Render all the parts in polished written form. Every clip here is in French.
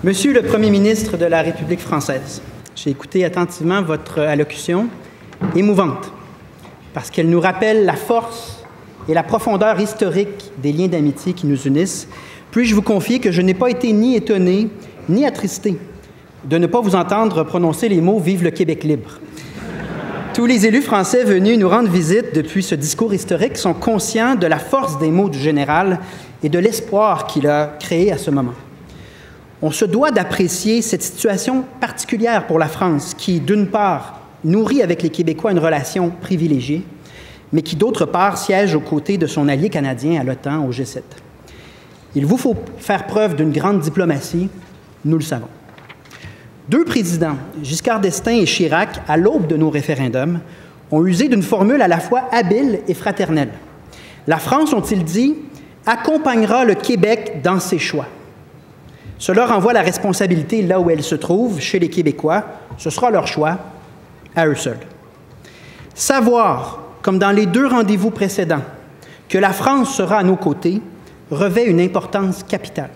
Monsieur le Premier ministre de la République française, j'ai écouté attentivement votre allocution émouvante parce qu'elle nous rappelle la force et la profondeur historique des liens d'amitié qui nous unissent. Puis-je vous confier que je n'ai pas été ni étonné ni attristé de ne pas vous entendre prononcer les mots « Vive le Québec libre ». Tous les élus français venus nous rendre visite depuis ce discours historique sont conscients de la force des mots du général et de l'espoir qu'il a créé à ce moment. On se doit d'apprécier cette situation particulière pour la France qui, d'une part, nourrit avec les Québécois une relation privilégiée, mais qui, d'autre part, siège aux côtés de son allié canadien à l'OTAN, au G7. Il vous faut faire preuve d'une grande diplomatie, nous le savons. Deux présidents, Giscard d'Estaing et Chirac, à l'aube de nos référendums, ont usé d'une formule à la fois habile et fraternelle. La France, ont-ils dit, accompagnera le Québec dans ses choix. Cela renvoie la responsabilité là où elle se trouve, chez les Québécois. Ce sera leur choix, à eux seuls. Savoir, comme dans les deux rendez-vous précédents, que la France sera à nos côtés, revêt une importance capitale.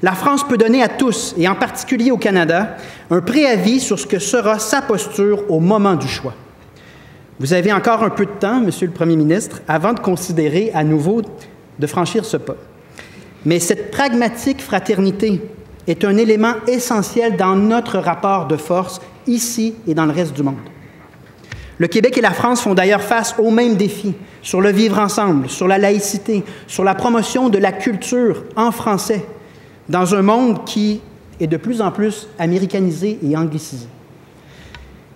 La France peut donner à tous, et en particulier au Canada, un préavis sur ce que sera sa posture au moment du choix. Vous avez encore un peu de temps, Monsieur le Premier ministre, avant de considérer à nouveau de franchir ce pas. Mais cette pragmatique fraternité est un élément essentiel dans notre rapport de force, ici et dans le reste du monde. Le Québec et la France font d'ailleurs face aux mêmes défis sur le vivre ensemble, sur la laïcité, sur la promotion de la culture en français, dans un monde qui est de plus en plus américanisé et anglicisé.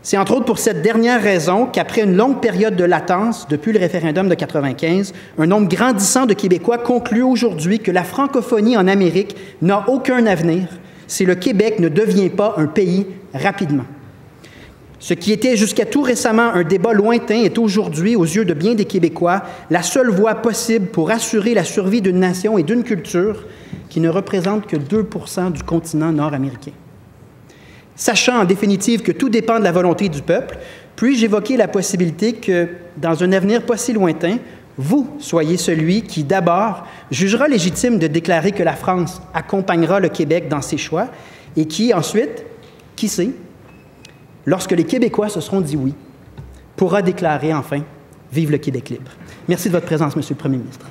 C'est entre autres pour cette dernière raison qu'après une longue période de latence, depuis le référendum de 1995, un nombre grandissant de Québécois conclut aujourd'hui que la francophonie en Amérique n'a aucun avenir si le Québec ne devient pas un pays rapidement. Ce qui était jusqu'à tout récemment un débat lointain est aujourd'hui, aux yeux de bien des Québécois, la seule voie possible pour assurer la survie d'une nation et d'une culture qui ne représente que 2 % du continent nord-américain. Sachant en définitive que tout dépend de la volonté du peuple, puis-je évoquer la possibilité que, dans un avenir pas si lointain, vous soyez celui qui, d'abord, jugera légitime de déclarer que la France accompagnera le Québec dans ses choix et qui, ensuite, qui sait, lorsque les Québécois se seront dit oui, pourra déclarer enfin « Vive le Québec libre ». Merci de votre présence, Monsieur le Premier ministre.